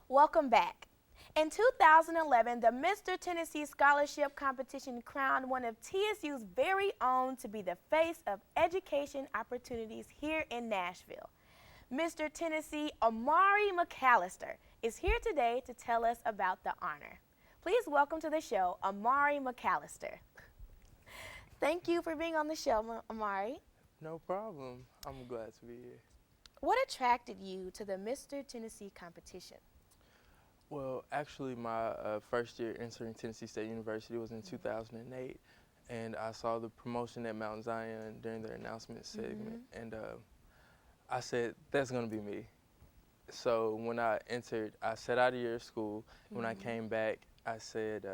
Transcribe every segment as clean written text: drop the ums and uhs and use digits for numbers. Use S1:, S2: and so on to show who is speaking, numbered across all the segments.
S1: Welcome back. In 2011, the Mr. Tennessee Scholarship Competition crowned one of TSU's very own to be the face of education opportunities here in Nashville. Mr. Tennessee Amari McAllister is here today to tell us about the honor. Please welcome to the show Amari McAllister. Thank you for being on the show, Amari.
S2: No problem. I'm glad to be here.
S1: What attracted you to the Mr. Tennessee competition?
S2: Well, actually, my first year entering Tennessee State University was in 2008, and I saw the promotion at Mount Zion during their announcement segment, and I said, that's going to be me. So when I entered, I sat out a year of school. When I came back, I said,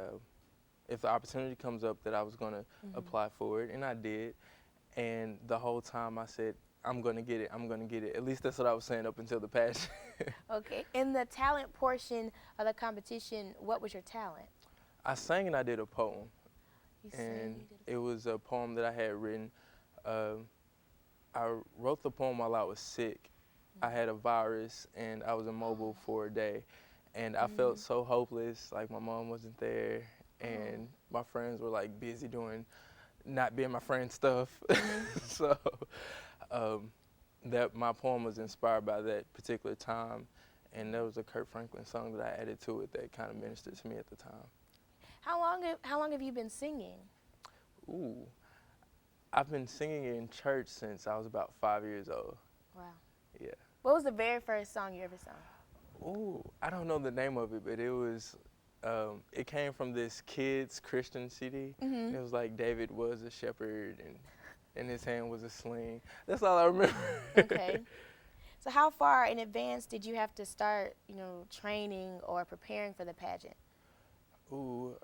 S2: if the opportunity comes up that I was going to apply for it, and I did. And the whole time I said, I'm going to get it, I'm going to get it. At least that's what I was saying up until the pageant.
S1: Okay. In the talent portion of the competition, what was your talent?
S2: I sang and I did a poem.
S1: You sang,
S2: And
S1: you did
S2: it was a poem that I had written. I wrote the poem while I was sick. I had a virus and I was immobile for a day. And I felt so hopeless, like my mom wasn't there. And my friends were like busy doing not being my friend stuff. So that my poem was inspired by that particular time, and there was a Kirk Franklin song that I added to it that kind of ministered to me at the time.
S1: How long have you been singing?
S2: Ooh, I've been singing in church since I was about 5 years old.
S1: Wow.
S2: Yeah.
S1: What was the very first song you ever sung?
S2: Ooh, I don't know the name of it, but it was, it came from this kid's Christian CD. And it was like David was a shepherd and in his hand was a sling. That's all I remember.
S1: Okay. So how far in advance did you have to start, training or preparing for the pageant?
S2: Ooh,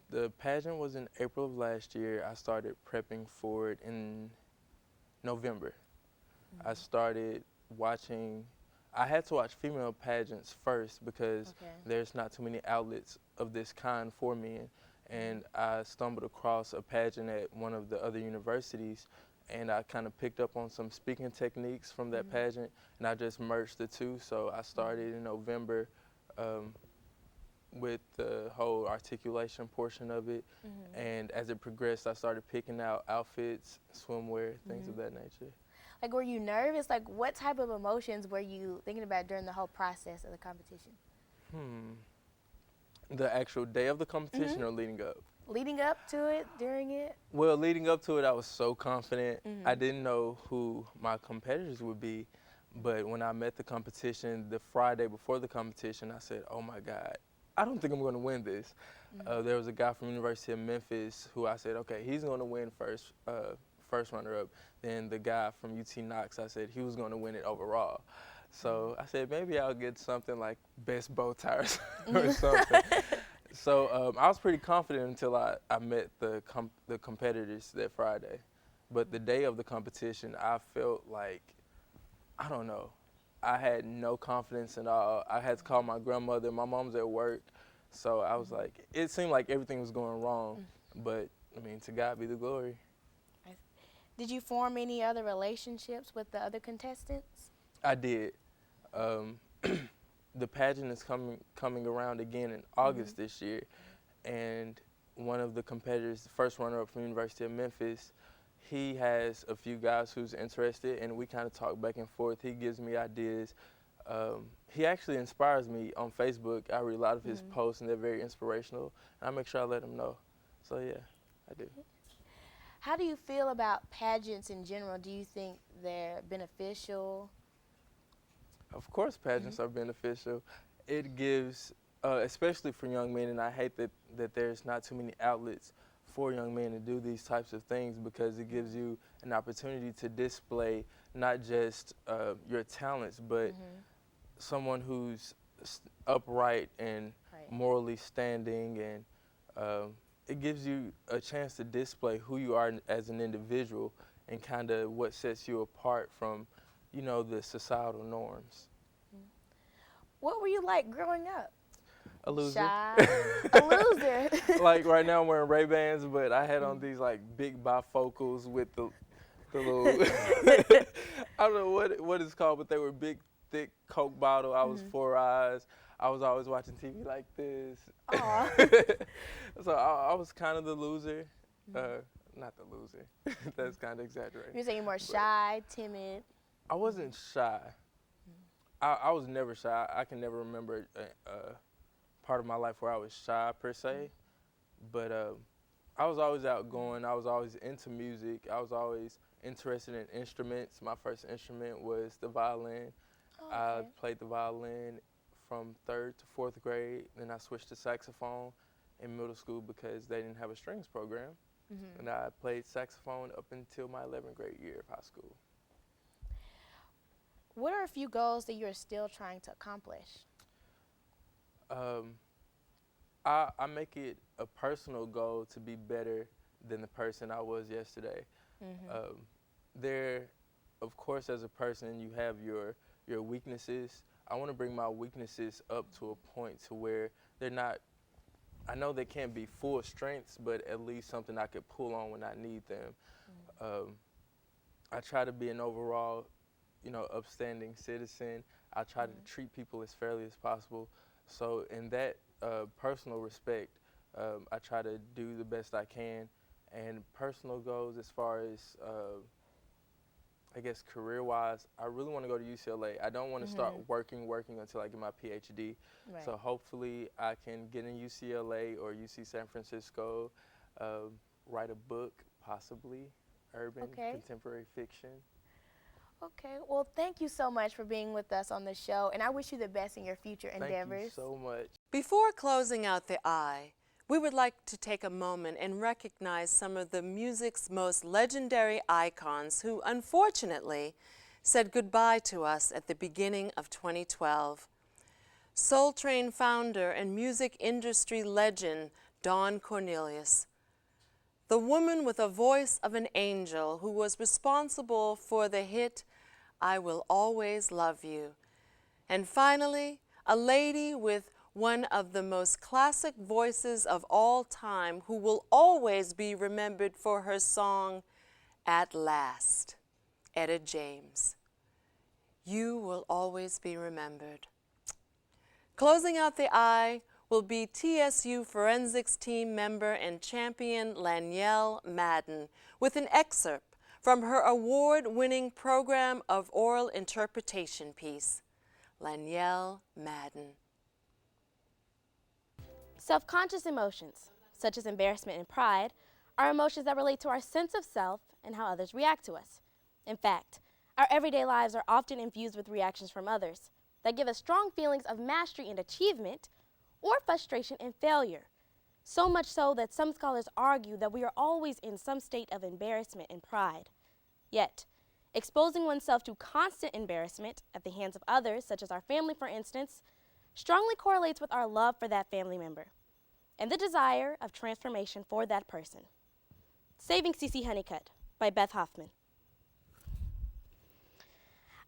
S2: the pageant was in April of last year. I started prepping for it in November. I started watching, I had to watch female pageants first because there's not too many outlets of this kind for men. And I stumbled across a pageant at one of the other universities, and I kind of picked up on some speaking techniques from that pageant, and I just merged the two. So I started in November with the whole articulation portion of it, and as it progressed, I started picking out outfits, swimwear, things of that nature.
S1: Like, were you nervous? Like, what type of emotions were you thinking about during the whole process of the competition?
S2: The actual day of the competition or leading up?
S1: Leading up to it, during it?
S2: Well, leading up to it, I was so confident. I didn't know who my competitors would be, but when I met the competition the Friday before the competition, I said, oh my God, I don't think I'm going to win this. There was a guy from University of Memphis who I said, okay, he's going to win first runner-up. Then the guy from UT Knox, I said he was going to win it overall. So I said, maybe I'll get something like best bow tie or something. So I was pretty confident until I met the competitors that Friday. But the day of the competition, I felt like, I don't know, I had no confidence at all. I had to call my grandmother. My mom's at work. So I was like, it seemed like everything was going wrong. But, I mean, to God be the glory.
S1: Did you form any other relationships with the other contestants?
S2: I did. The pageant is coming around again in August this year, and one of the competitors, the first runner-up from University of Memphis, he has a few guys who's interested, and we kind of talk back and forth. He gives me ideas. He actually inspires me on Facebook. I read a lot of his posts, and they're very inspirational, and I make sure I let him know. So yeah, I do.
S1: How do you feel about pageants in general? Do you think they're beneficial?
S2: Of course pageants are beneficial. It gives, especially for young men, and I hate that there's not too many outlets for young men to do these types of things, because it gives you an opportunity to display not just your talents, but someone who's upright and morally standing, and it gives you a chance to display who you are as an individual and kind of what sets you apart from, the societal norms.
S1: What were you like growing up?
S2: A loser.
S1: Shy. A loser.
S2: Like right now I'm wearing Ray-Bans, but I had on these like big bifocals with the little, I don't know what it's called, but they were big thick Coke bottle. I was 4 eyes. I was always watching TV like this.
S1: Aw.
S2: So I was kind of the loser. Not the loser. That's kind of exaggerating.
S1: You're saying you're more shy, timid.
S2: I wasn't shy. I was never shy. I can never remember a part of my life where I was shy per se. But I was always outgoing. I was always into music. I was always interested in instruments. My first instrument was the violin.
S1: Oh,
S2: I
S1: okay.
S2: played the violin from 3rd to 4th grade. Then I switched to saxophone in middle school because they didn't have a strings program. And I played saxophone up until my 11th grade year of high school.
S1: What are a few goals that you're still trying to accomplish?
S2: I make it a personal goal to be better than the person I was yesterday. There, of course, as a person, you have your weaknesses. I want to bring my weaknesses up to a point to where they're not, I know they can't be full strengths, but at least something I could pull on when I need them. I try to be an overall, upstanding citizen. I try to treat people as fairly as possible. So in that personal respect, I try to do the best I can. And personal goals as far as, I guess, career-wise, I really want to go to UCLA. I don't want to start working until I get my PhD.
S1: Right.
S2: So hopefully I can get in UCLA or UC San Francisco, write a book, possibly, urban, contemporary fiction.
S1: Okay, well, thank you so much for being with us on the show, and I wish you the best in your future endeavors.
S2: Thank you so much.
S3: Before closing out the eye, we would like to take a moment and recognize some of the music's most legendary icons who, unfortunately, said goodbye to us at the beginning of 2012. Soul Train founder and music industry legend Dawn Cornelius. The woman with a voice of an angel who was responsible for the hit I Will Always Love You. And finally, a lady with one of the most classic voices of all time who will always be remembered for her song, At Last, Etta James. You will always be remembered. Closing out the eye will be TSU forensics team member and champion Lanielle Madden with an excerpt from her award-winning program of oral interpretation piece, Lanielle Madden.
S1: Self-conscious emotions, such as embarrassment and pride, are emotions that relate to our sense of self and how others react to us. In fact, our everyday lives are often infused with reactions from others that give us strong feelings of mastery and achievement or frustration and failure. So much so that some scholars argue that we are always in some state of embarrassment and pride. Yet, exposing oneself to constant embarrassment at the hands of others, such as our family for instance, strongly correlates with our love for that family member and the desire of transformation for that person. Saving CC Honeycutt by Beth Hoffman.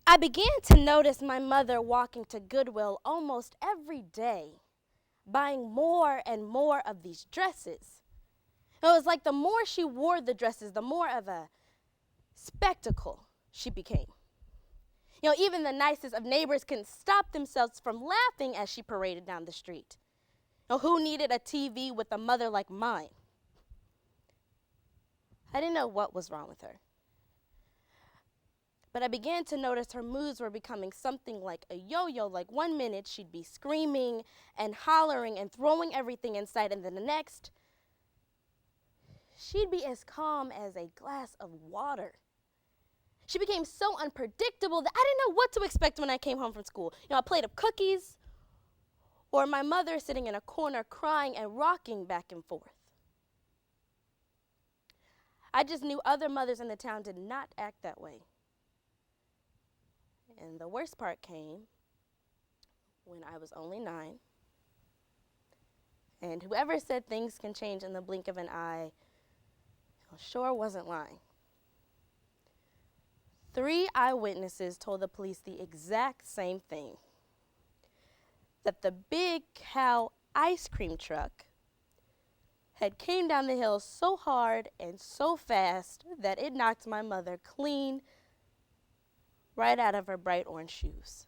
S1: I began to notice my mother walking to Goodwill almost every day, buying more and more of these dresses. It was like the more she wore the dresses, the more of a spectacle she became. Even the nicest of neighbors couldn't stop themselves from laughing as she paraded down the street. Who needed a TV with a mother like mine? I didn't know what was wrong with her. But I began to notice her moods were becoming something like a yo-yo. Like 1 minute she'd be screaming and hollering and throwing everything in sight, and then the next, she'd be as calm as a glass of water. She became so unpredictable that I didn't know what to expect when I came home from school. A plate of cookies, or my mother sitting in a corner crying and rocking back and forth. I just knew other mothers in the town did not act that way. And the worst part came when I was only 9. And whoever said things can change in the blink of an eye sure wasn't lying. 3 eyewitnesses told the police the exact same thing. That the Big Cow ice cream truck had came down the hill so hard and so fast that it knocked my mother clean right out of her bright orange shoes.